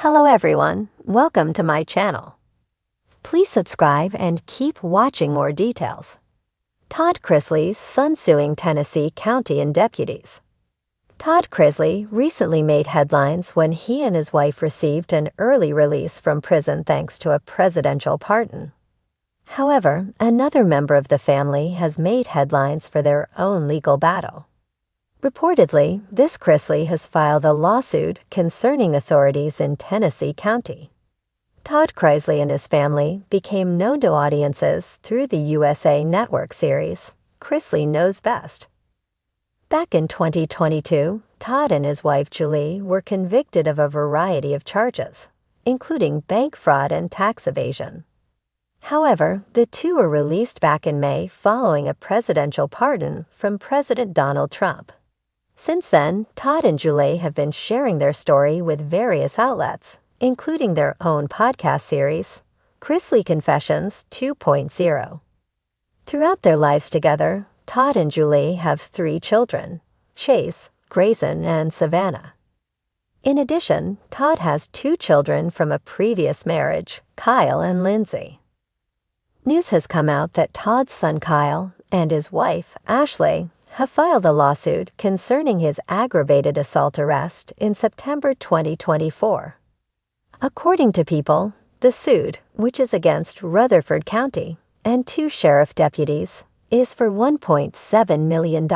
Hello everyone, welcome to my channel. Please subscribe and keep watching more details. Todd Chrisley's son suing Tennessee County and Deputies. Todd Chrisley recently made headlines when he and his wife received an early release from prison thanks to a presidential pardon. However, another member of the family has made headlines for their own legal battle. Reportedly, this Chrisley has filed a lawsuit concerning authorities in Tennessee County. Todd Chrisley and his family became known to audiences through the USA Network series, Chrisley Knows Best. Back in 2022, Todd and his wife Julie were convicted of a variety of charges, including bank fraud and tax evasion. However, the two were released back in May following a presidential pardon from President Donald Trump. Since then, Todd and Julie have been sharing their story with various outlets, including their own podcast series, Chrisley Confessions 2.0. Throughout their lives together, Todd and Julie have 3 children, Chase, Grayson, and Savannah. In addition, Todd has 2 children from a previous marriage, Kyle and Lindsay. News has come out that Todd's son Kyle and his wife, Ashley, have filed a lawsuit concerning his aggravated assault arrest in September 2024. According to People, the suit, which is against Rutherford County and 2 sheriff deputies, is for $1.7 million.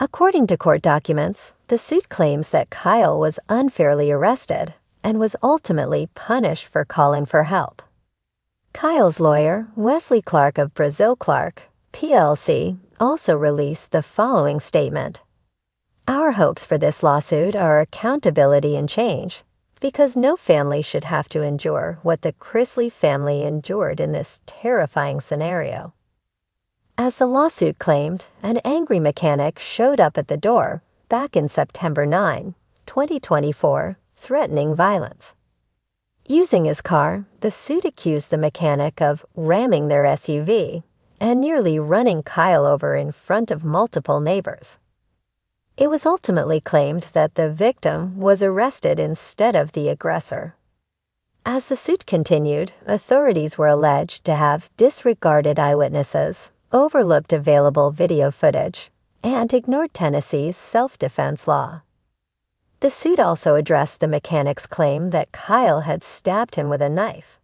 According to court documents, the suit claims that Kyle was unfairly arrested and was ultimately punished for calling for help. Kyle's lawyer, Wesley Clark of Brazil Clark, PLC, also released the following statement. Our hopes for this lawsuit are accountability and change, because no family should have to endure what the Chrisley family endured in this terrifying scenario. As the lawsuit claimed, an angry mechanic showed up at the door back in September 9, 2024, threatening violence. Using his car, the suit accused the mechanic of ramming their SUV and nearly running Kyle over in front of multiple neighbors. It was ultimately claimed that the victim was arrested instead of the aggressor. As the suit continued, authorities were alleged to have disregarded eyewitnesses, overlooked available video footage, and ignored Tennessee's self-defense law. The suit also addressed the mechanic's claim that Kyle had stabbed him with a knife.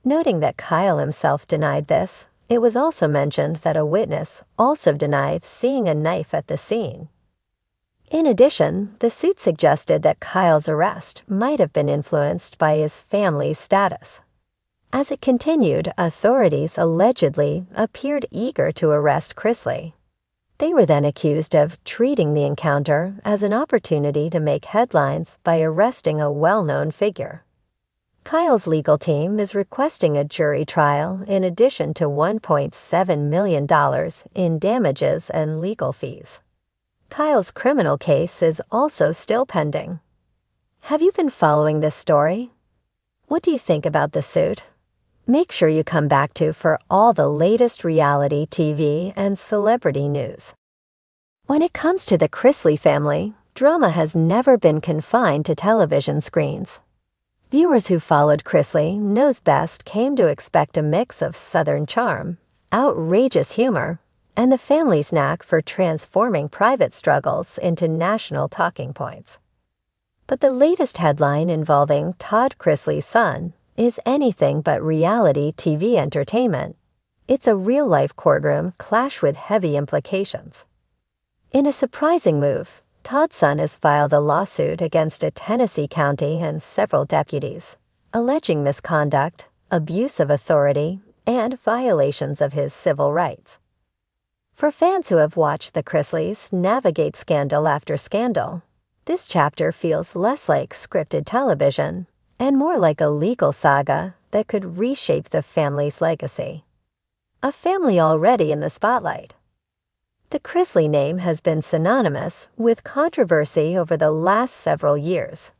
Noting that Kyle himself denied this, it was also mentioned that a witness also denied seeing a knife at the scene. In addition, the suit suggested that Kyle's arrest might have been influenced by his family's status. As it continued, authorities allegedly appeared eager to arrest Chrisley. They were then accused of treating the encounter as an opportunity to make headlines by arresting a well-known figure. Kyle's legal team is requesting a jury trial in addition to $1.7 million in damages and legal fees. Kyle's criminal case is also still pending. Have you been following this story? What do you think about the suit? Make sure you come back for all the latest reality TV and celebrity news. When it comes to the Chrisley family, drama has never been confined to television screens. Viewers who followed Chrisley Knows Best came to expect a mix of Southern charm, outrageous humor, and the family's knack for transforming private struggles into national talking points. But the latest headline involving Todd Chrisley's son is anything but reality TV entertainment. It's a real-life courtroom clash with heavy implications. In a surprising move, Todd's son has filed a lawsuit against a Tennessee county and several deputies, alleging misconduct, abuse of authority, and violations of his civil rights. For fans who have watched the Chrisleys navigate scandal after scandal, this chapter feels less like scripted television and more like a legal saga that could reshape the family's legacy. A family already in the spotlight. The Chrisley name has been synonymous with controversy over the last several years.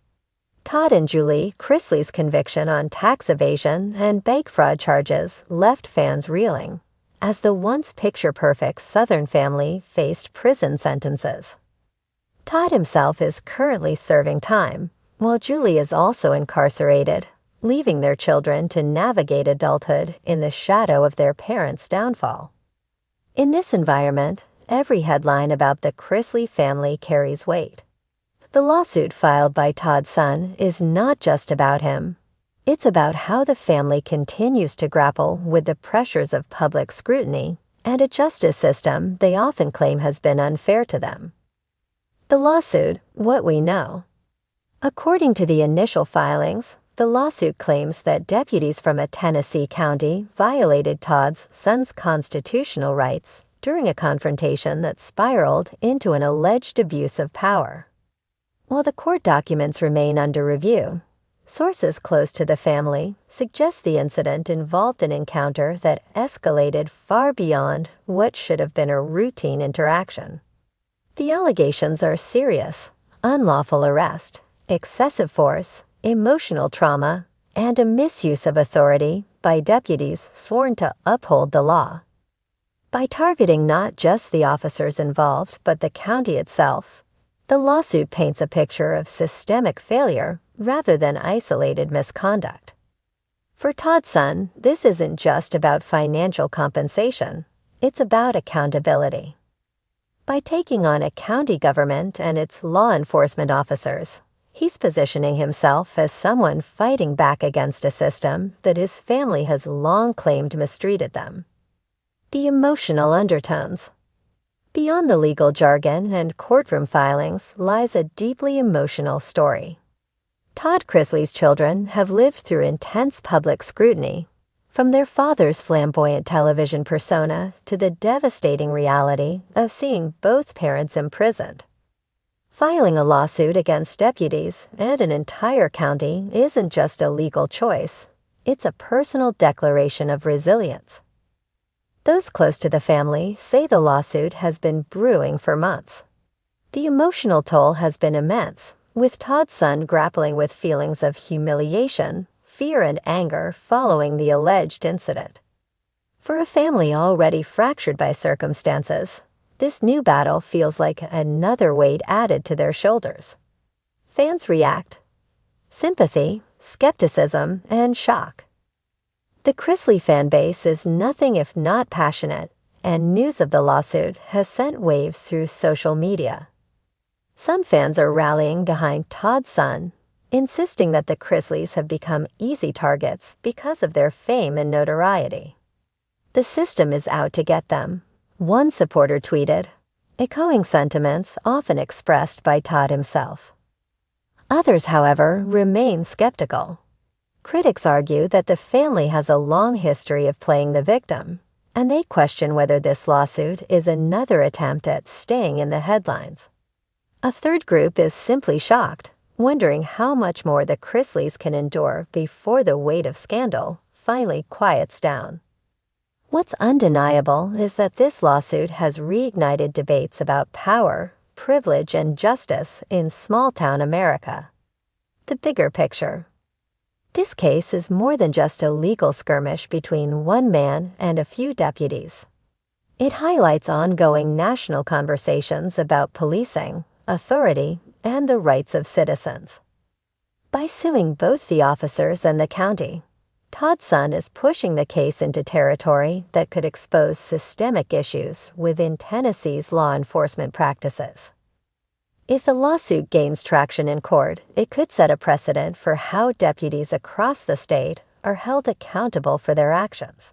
Todd and Julie Chrisley's conviction on tax evasion and bank fraud charges left fans reeling, as the once picture-perfect Southern family faced prison sentences. Todd himself is currently serving time, while Julie is also incarcerated, leaving their children to navigate adulthood in the shadow of their parents' downfall. In this environment, every headline about the Chrisley family carries weight. The lawsuit filed by Todd's son is not just about him. It's about how the family continues to grapple with the pressures of public scrutiny and a justice system they often claim has been unfair to them. The lawsuit, What We Know. According to the initial filings, the lawsuit claims that deputies from a Tennessee county violated Todd's son's constitutional rights during a confrontation that spiraled into an alleged abuse of power. While the court documents remain under review, sources close to the family suggest the incident involved an encounter that escalated far beyond what should have been a routine interaction. The allegations are serious: unlawful arrest, excessive force, emotional trauma, and a misuse of authority by deputies sworn to uphold the law. By targeting not just the officers involved but the county itself, the lawsuit paints a picture of systemic failure rather than isolated misconduct. For Todd's son, this isn't just about financial compensation, it's about accountability. By taking on a county government and its law enforcement officers, he's positioning himself as someone fighting back against a system that his family has long claimed mistreated them. The emotional undertones. Beyond the legal jargon and courtroom filings lies a deeply emotional story. Todd Chrisley's children have lived through intense public scrutiny, from their father's flamboyant television persona to the devastating reality of seeing both parents imprisoned. Filing a lawsuit against deputies and an entire county isn't just a legal choice, it's a personal declaration of resilience. Those close to the family say the lawsuit has been brewing for months. The emotional toll has been immense, with Todd's son grappling with feelings of humiliation, fear, and anger following the alleged incident. For a family already fractured by circumstances, this new battle feels like another weight added to their shoulders. Fans react: sympathy, skepticism, and shock. The Chrisley fan base is nothing if not passionate, and news of the lawsuit has sent waves through social media. Some fans are rallying behind Todd's son, insisting that the Chrisleys have become easy targets because of their fame and notoriety. The system is out to get them, one supporter tweeted, echoing sentiments often expressed by Todd himself. Others, however, remain skeptical. Critics argue that the family has a long history of playing the victim, and they question whether this lawsuit is another attempt at staying in the headlines. A third group is simply shocked, wondering how much more the Chrisleys can endure before the weight of scandal finally quiets down. What's undeniable is that this lawsuit has reignited debates about power, privilege, and justice in small-town America. The bigger picture. This case is more than just a legal skirmish between one man and a few deputies. It highlights ongoing national conversations about policing, authority, and the rights of citizens. By suing both the officers and the county, Todd's son is pushing the case into territory that could expose systemic issues within Tennessee's law enforcement practices. If the lawsuit gains traction in court, it could set a precedent for how deputies across the state are held accountable for their actions.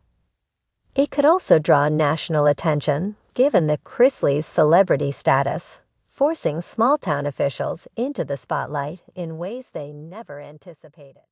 It could also draw national attention, given the Chrisleys' celebrity status, forcing small-town officials into the spotlight in ways they never anticipated.